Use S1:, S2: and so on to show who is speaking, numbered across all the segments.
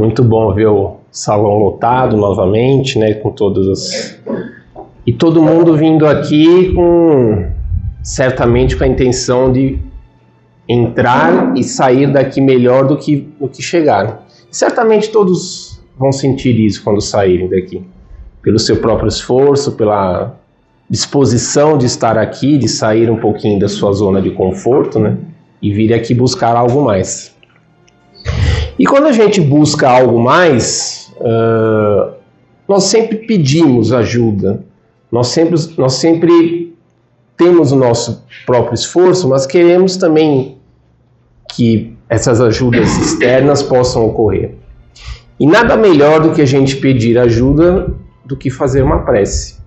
S1: Muito bom ver o salão lotado novamente, né, com todas as... E todo mundo vindo aqui certamente com a intenção de entrar e sair daqui melhor do que chegaram. Certamente todos vão sentir isso quando saírem daqui, pelo seu próprio esforço, pela disposição de estar aqui, de sair um pouquinho da sua zona de conforto, né, e vir aqui buscar algo mais. E quando a gente busca algo mais, nós sempre pedimos ajuda, nós sempre temos o nosso próprio esforço, mas queremos também que essas ajudas externas possam ocorrer. E nada melhor do que a gente pedir ajuda do que fazer uma prece.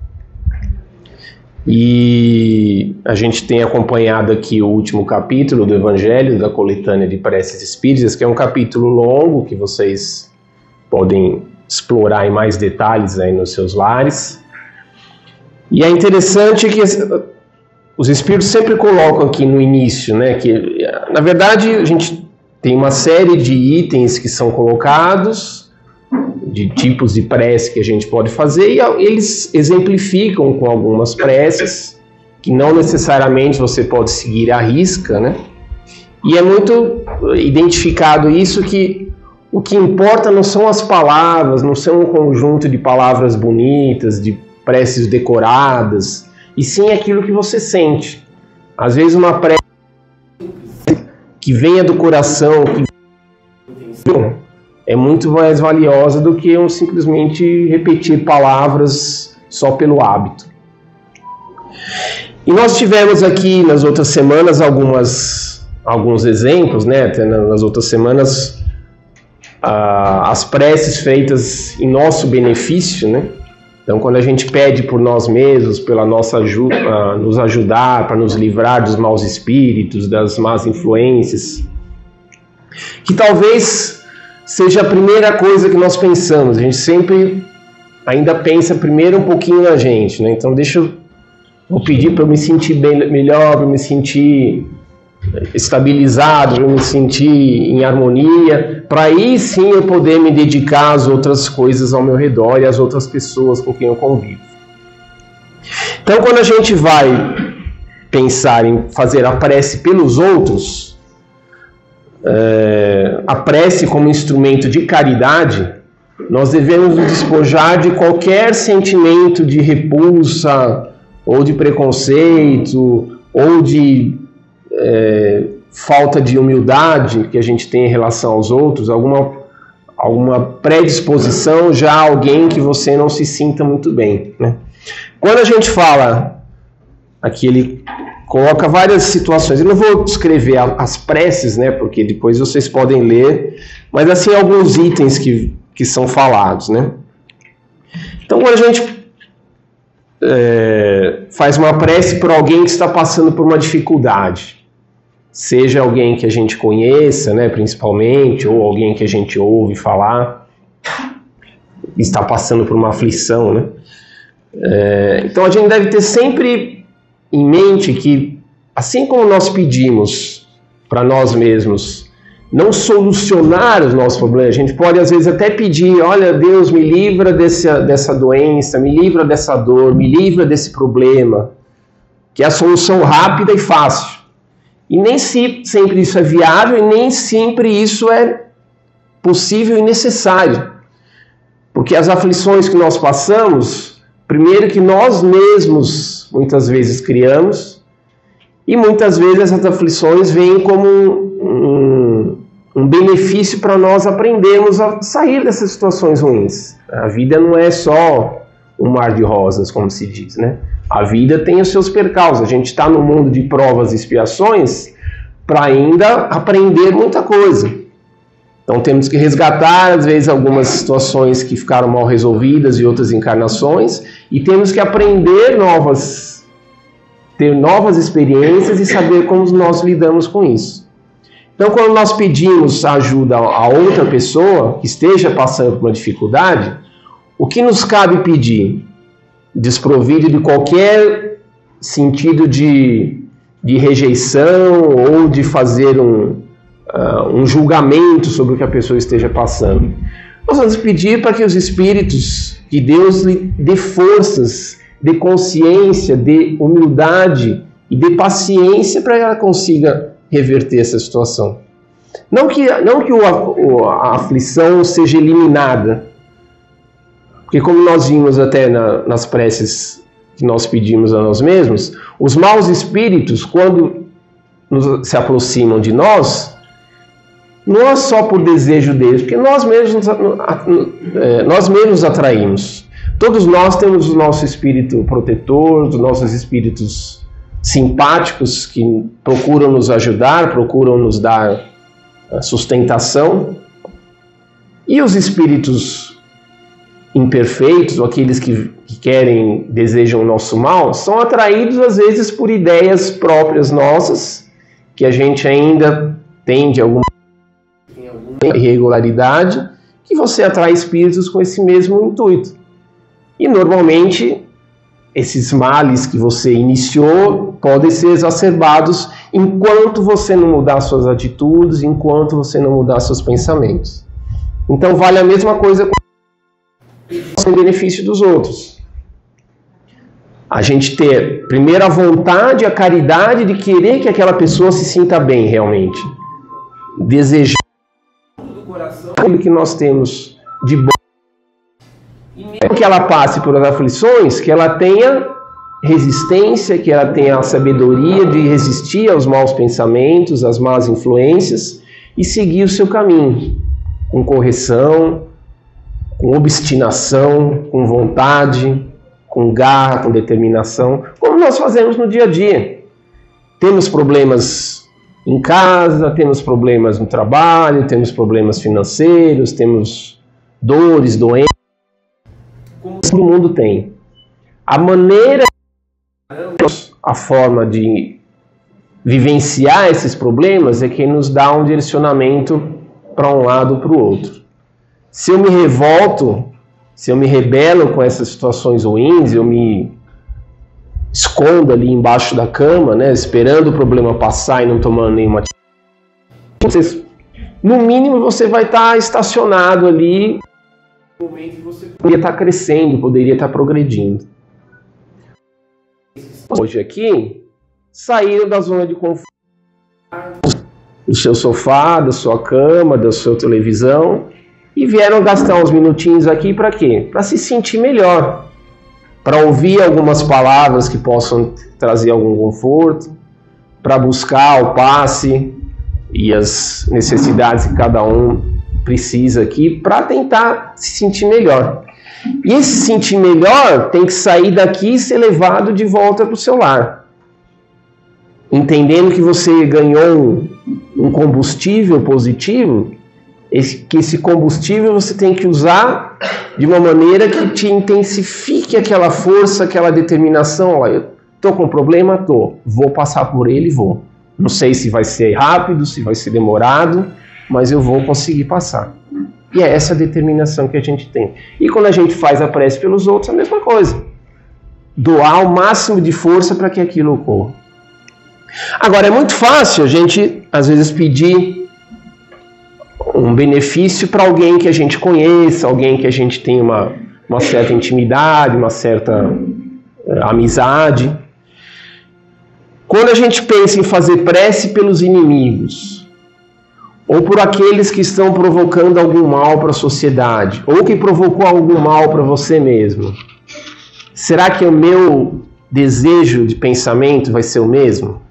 S1: E a gente tem acompanhado aqui o último capítulo do Evangelho, da coletânea de preces espíritas, que é um capítulo longo que vocês podem explorar em mais detalhes aí nos seus lares. E é interessante que os espíritos sempre colocam aqui no início, né, que na verdade a gente tem uma série de itens que são colocados, de tipos de prece que a gente pode fazer, e eles exemplificam com algumas preces que não necessariamente você pode seguir à risca, né? E é muito identificado isso, que o que importa não são as palavras, não são um conjunto de palavras bonitas, de preces decoradas, e sim aquilo que você sente. Às vezes uma prece que venha do coração, é muito mais valiosa do que simplesmente repetir palavras só pelo hábito. E nós tivemos aqui nas outras semanas alguns exemplos, né? Até nas outras semanas as preces feitas em nosso benefício, né? Então, quando a gente pede por nós mesmos, pela nossa ajuda, nos ajudar, para nos livrar dos maus espíritos, das más influências, que talvez seja a primeira coisa que nós pensamos. A gente sempre ainda pensa primeiro um pouquinho na gente, né? Então, vou pedir para eu me sentir bem, melhor, para eu me sentir estabilizado, para eu me sentir em harmonia, para aí sim eu poder me dedicar às outras coisas ao meu redor e às outras pessoas com quem eu convivo. Então, quando a gente vai pensar em fazer a prece pelos outros, a prece como instrumento de caridade, nós devemos nos despojar de qualquer sentimento de repulsa, ou de preconceito, ou de falta de humildade que a gente tem em relação aos outros, alguma predisposição já a alguém que você não se sinta muito bem, né? Quando a gente fala, aqui ele coloca várias situações, eu não vou descrever as preces, né, porque depois vocês podem ler, mas assim alguns itens que são falados, né? Então, quando a gente faz uma prece por alguém que está passando por uma dificuldade, seja alguém que a gente conheça, né, principalmente, ou alguém que a gente ouve falar, está passando por uma aflição, né? Então a gente deve ter sempre em mente que, assim como nós pedimos para nós mesmos não solucionar os nossos problemas, a gente pode às vezes até pedir: olha, Deus, me livra dessa doença, me livra dessa dor, me livra desse problema, que é a solução rápida e fácil. E nem sempre isso é viável, e nem sempre isso é possível e necessário. Porque as aflições que nós passamos, primeiro que nós mesmos muitas vezes criamos, e muitas vezes essas aflições vêm como um benefício para nós aprendermos a sair dessas situações ruins. A vida não é só um mar de rosas, como se diz, né? A vida tem os seus percalços. A gente está no mundo de provas e expiações para ainda aprender muita coisa. Então temos que resgatar, às vezes, algumas situações que ficaram mal resolvidas e outras encarnações, e temos que aprender ter novas experiências e saber como nós lidamos com isso. Então, quando nós pedimos ajuda a outra pessoa que esteja passando por uma dificuldade, o que nos cabe pedir? Desprovido de qualquer sentido de rejeição ou de fazer um julgamento sobre o que a pessoa esteja passando. Nós vamos pedir para que os espíritos, que Deus lhe dê forças, dê consciência, dê humildade e dê paciência para que ela consiga reverter essa situação. Não que a aflição seja eliminada, porque como nós vimos até nas preces que nós pedimos a nós mesmos, os maus espíritos, quando se aproximam de nós, não é só por desejo deles, porque nós mesmos atraímos. Todos nós temos o nosso espírito protetor, os nossos espíritos simpáticos que procuram nos ajudar, procuram nos dar sustentação. E os espíritos imperfeitos, ou aqueles que desejam o nosso mal, são atraídos às vezes por ideias próprias nossas, que a gente ainda tem de alguma irregularidade, que você atrai espíritos com esse mesmo intuito. E normalmente esses males que você iniciou podem ser exacerbados enquanto você não mudar suas atitudes, enquanto você não mudar seus pensamentos. Então vale a mesma coisa com o benefício dos outros. A gente ter primeiro a vontade, a caridade de querer que aquela pessoa se sinta bem realmente. Desejar aquilo que nós temos de bom. E mesmo que ela passe por aflições, que ela tenha resistência, que ela tenha a sabedoria de resistir aos maus pensamentos, às más influências e seguir o seu caminho, com correção, com obstinação, com vontade, com garra, com determinação, como nós fazemos no dia a dia. Temos problemas em casa, temos problemas no trabalho, temos problemas financeiros, temos dores, doenças, como todo mundo tem. A maneira, a forma de vivenciar esses problemas é que nos dá um direcionamento para um lado ou para o outro. Se eu me revolto, se eu me rebelo com essas situações ruins, eu me escondo ali embaixo da cama, né, esperando o problema passar e não tomando nenhuma atitude, no mínimo você vai estar estacionado ali, no momento que você poderia estar crescendo, poderia estar progredindo. Hoje aqui, saíram da zona de conforto, do seu sofá, da sua cama, da sua televisão, e vieram gastar uns minutinhos aqui para quê? Para se sentir melhor, para ouvir algumas palavras que possam trazer algum conforto, para buscar o passe e as necessidades que cada um precisa aqui, para tentar se sentir melhor. E esse se sentir melhor tem que sair daqui e ser levado de volta para o seu lar. Entendendo que você ganhou um combustível positivo, que esse combustível você tem que usar de uma maneira que te intensifique aquela força, aquela determinação. Olha, eu estou com um problema? Estou. Vou passar por ele, vou. Não sei se vai ser rápido, se vai ser demorado, mas eu vou conseguir passar. E é essa determinação que a gente tem. E quando a gente faz a prece pelos outros, é a mesma coisa. Doar o máximo de força para que aquilo ocorra. Agora, é muito fácil a gente, às vezes, pedir um benefício para alguém que a gente conheça, alguém que a gente tem uma certa intimidade, uma certa amizade. Quando a gente pensa em fazer prece pelos inimigos, ou por aqueles que estão provocando algum mal para a sociedade, ou que provocou algum mal para você mesmo, será que o meu desejo de pensamento vai ser o mesmo?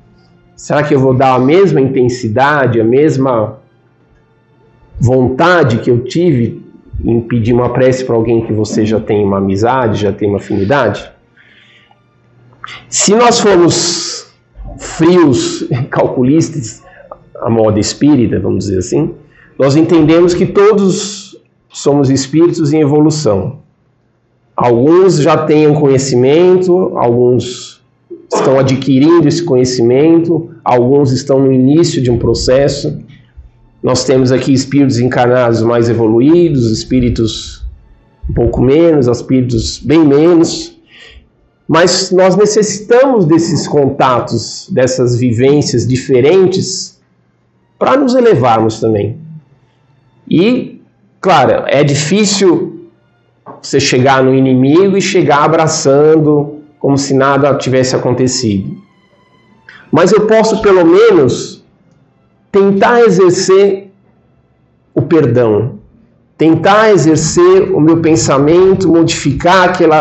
S1: Será que eu vou dar a mesma intensidade, a mesma vontade que eu tive em pedir uma prece para alguém que você já tem uma amizade, já tem uma afinidade? Se nós formos frios, calculistas, a moda espírita, vamos dizer assim, nós entendemos que todos somos espíritos em evolução. Alguns já têm um conhecimento, alguns estão adquirindo esse conhecimento, alguns estão no início de um processo. Nós temos aqui espíritos encarnados mais evoluídos, espíritos um pouco menos, espíritos bem menos. Mas nós necessitamos desses contatos, dessas vivências diferentes para nos elevarmos também. E Claro, é difícil você chegar no inimigo e chegar abraçando como se nada tivesse acontecido. Mas eu posso, pelo menos, tentar exercer o perdão. Tentar exercer o meu pensamento, modificar aquele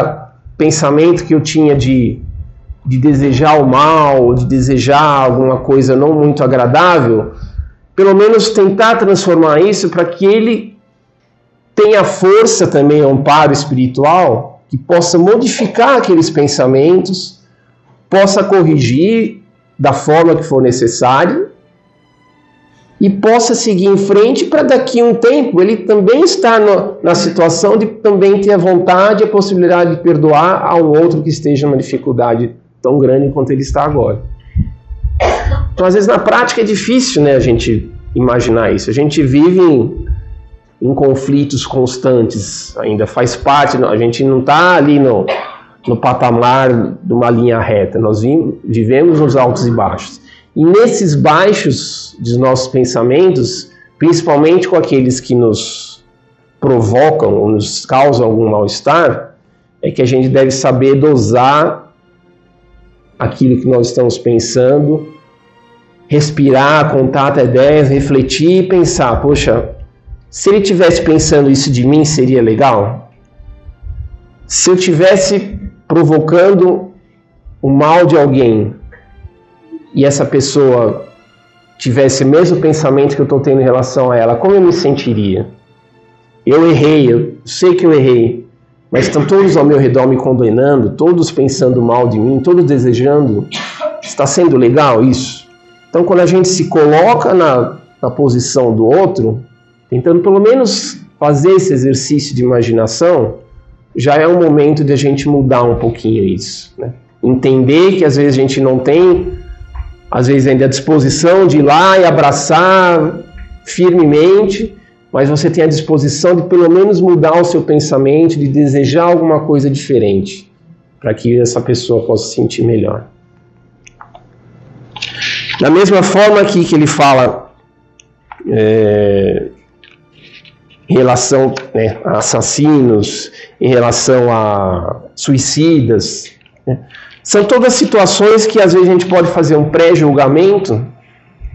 S1: pensamento que eu tinha de desejar o mal, de desejar alguma coisa não muito agradável. Pelo menos tentar transformar isso para que ele tenha força também, amparo espiritual, que possa modificar aqueles pensamentos, possa corrigir da forma que for necessário e possa seguir em frente para daqui a um tempo ele também estar na situação de também ter a vontade e a possibilidade de perdoar a um outro que esteja numa dificuldade tão grande quanto ele está agora. Então, às vezes, na prática é difícil, né, a gente imaginar isso. A gente vive em conflitos constantes, ainda faz parte, a gente não está ali no patamar de uma linha reta, nós vivemos nos altos e baixos. E nesses baixos dos nossos pensamentos, principalmente com aqueles que nos provocam ou nos causam algum mal-estar, é que a gente deve saber dosar aquilo que nós estamos pensando, respirar, contar até 10, refletir e pensar, poxa, se ele estivesse pensando isso de mim, seria legal? Se eu estivesse provocando o mal de alguém e essa pessoa tivesse o mesmo pensamento que eu estou tendo em relação a ela, como eu me sentiria? Eu errei, eu sei que eu errei, mas estão todos ao meu redor me condenando, todos pensando mal de mim, todos desejando. Está sendo legal isso? Então, quando a gente se coloca na posição do outro, tentando pelo menos fazer esse exercício de imaginação, já é um momento de a gente mudar um pouquinho isso, né? Entender que às vezes a gente não tem, às vezes ainda a disposição de ir lá e abraçar firmemente, mas você tem a disposição de pelo menos mudar o seu pensamento, de desejar alguma coisa diferente, para que essa pessoa possa se sentir melhor. Da mesma forma aqui que ele fala em relação, né, a assassinos, em relação a suicidas, né, são todas situações que às vezes a gente pode fazer um pré-julgamento,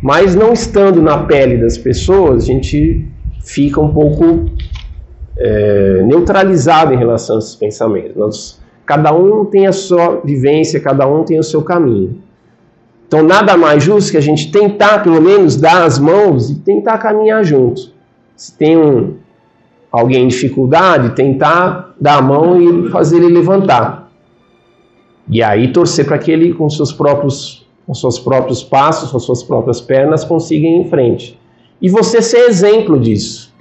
S1: mas não estando na pele das pessoas, a gente fica um pouco neutralizado em relação a esses pensamentos. Cada um tem a sua vivência, cada um tem o seu caminho. Então, nada mais justo que a gente tentar, pelo menos, dar as mãos e tentar caminhar junto. Se tem alguém em dificuldade, tentar dar a mão e fazer ele levantar. E aí torcer para que ele, com seus próprios passos, com suas próprias pernas, consiga ir em frente. E você ser exemplo disso.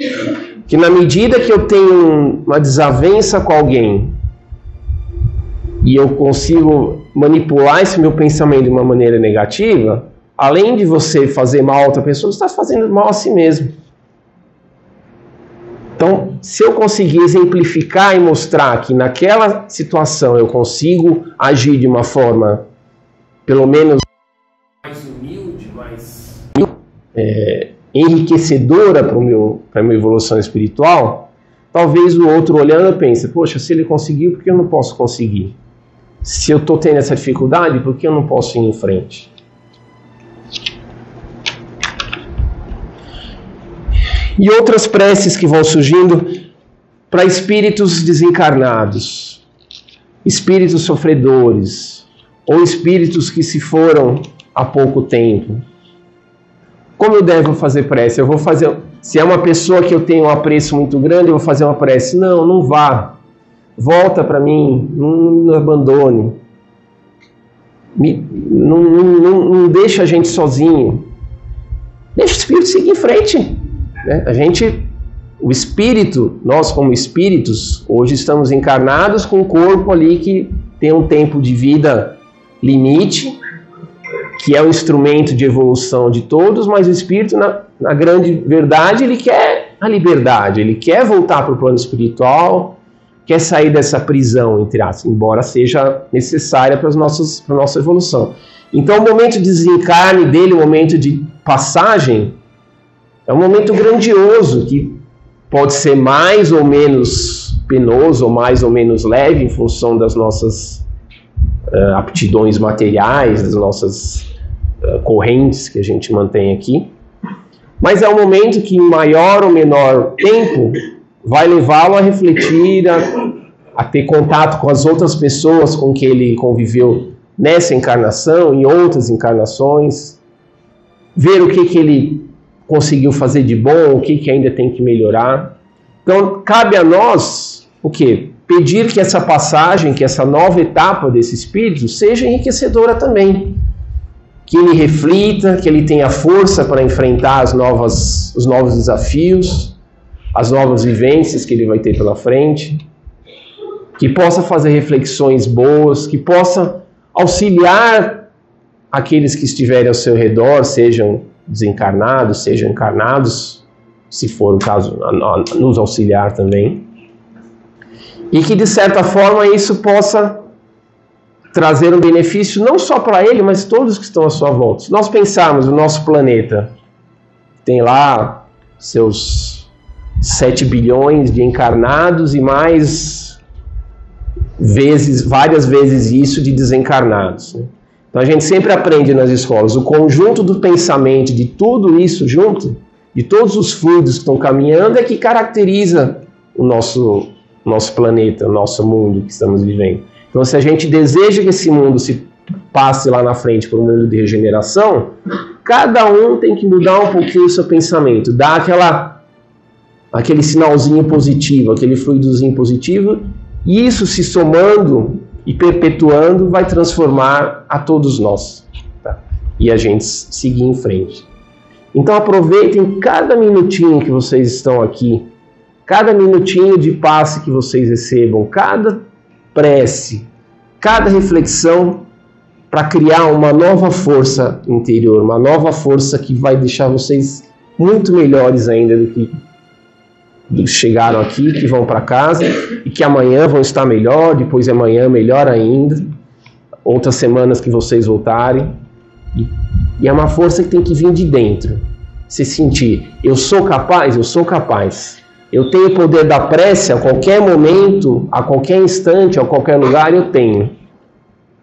S1: Que na medida que eu tenho uma desavença com alguém e eu consigo manipular esse meu pensamento de uma maneira negativa, além de você fazer mal a outra pessoa, você está fazendo mal a si mesmo. Então, se eu conseguir exemplificar e mostrar que naquela situação eu consigo agir de uma forma, pelo menos, mais humilde, mais enriquecedora para a minha evolução espiritual, talvez o outro olhando pense, poxa, se ele conseguiu, por que eu não posso conseguir? Se eu estou tendo essa dificuldade, por que eu não posso ir em frente? E outras preces que vão surgindo para espíritos desencarnados, espíritos sofredores, ou espíritos que se foram há pouco tempo. Como eu devo fazer prece? Eu vou fazer, se é uma pessoa que eu tenho um apreço muito grande, eu vou fazer uma prece. Não, não vá. Volta para mim, não me abandone. Não deixa a gente sozinho. Deixa o espírito seguir em frente. Né? O espírito, nós como espíritos, hoje estamos encarnados com um corpo ali que tem um tempo de vida limite, que é o instrumento de evolução de todos, mas o espírito, na grande verdade, ele quer a liberdade, ele quer voltar para o plano espiritual, quer sair dessa prisão, entre aspas, embora seja necessária para a nossa evolução. Então, o momento de desencarne dele, o momento de passagem, é um momento grandioso, que pode ser mais ou menos penoso ou mais ou menos leve em função das nossas aptidões materiais, das nossas correntes que a gente mantém aqui. Mas é um momento que em maior ou menor tempo vai levá-lo a refletir, a ter contato com as outras pessoas com que ele conviveu nessa encarnação, em outras encarnações, ver o que ele conseguiu fazer de bom, o que ainda tem que melhorar. Então, cabe a nós, o quê? Pedir que essa passagem, que essa nova etapa desse espírito seja enriquecedora também. Que ele reflita, que ele tenha força para enfrentar os novos desafios, as novas vivências que ele vai ter pela frente, que possa fazer reflexões boas, que possa auxiliar aqueles que estiverem ao seu redor, sejam desencarnados, sejam encarnados, se for o caso, nos auxiliar também. E que, de certa forma, isso possa trazer um benefício não só para ele, mas todos que estão à sua volta. Se nós pensarmos, o nosso planeta tem lá seus 7 bilhões de encarnados e mais várias vezes isso de desencarnados, né? Então a gente sempre aprende nas escolas o conjunto do pensamento, de tudo isso junto, de todos os fluidos que estão caminhando, é que caracteriza o nosso planeta, o nosso mundo que estamos vivendo. Então, se a gente deseja que esse mundo se passe lá na frente por um mundo de regeneração, cada um tem que mudar um pouquinho o seu pensamento, dar aquele sinalzinho positivo, aquele fluidozinho positivo, e isso se somando e perpetuando vai transformar a todos nós, tá? E a gente seguir em frente. Então aproveitem cada minutinho que vocês estão aqui, cada minutinho de passe que vocês recebam, cada prece, cada reflexão, para criar uma nova força interior, uma nova força que vai deixar vocês muito melhores ainda do que chegaram aqui, que vão para casa e que amanhã vão estar melhor, depois de amanhã melhor ainda, outras semanas que vocês voltarem. E é uma força que tem que vir de dentro. Se sentir, eu sou capaz, eu sou capaz. Eu tenho o poder da prece a qualquer momento, a qualquer instante, a qualquer lugar, eu tenho.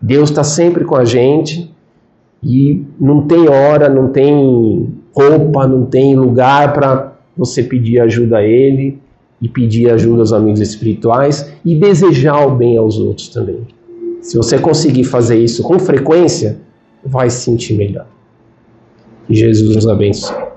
S1: Deus está sempre com a gente e não tem hora, não tem roupa, não tem lugar para você pedir ajuda a Ele e pedir ajuda aos amigos espirituais e desejar o bem aos outros também. Se você conseguir fazer isso com frequência, vai se sentir melhor. Que Jesus nos abençoe.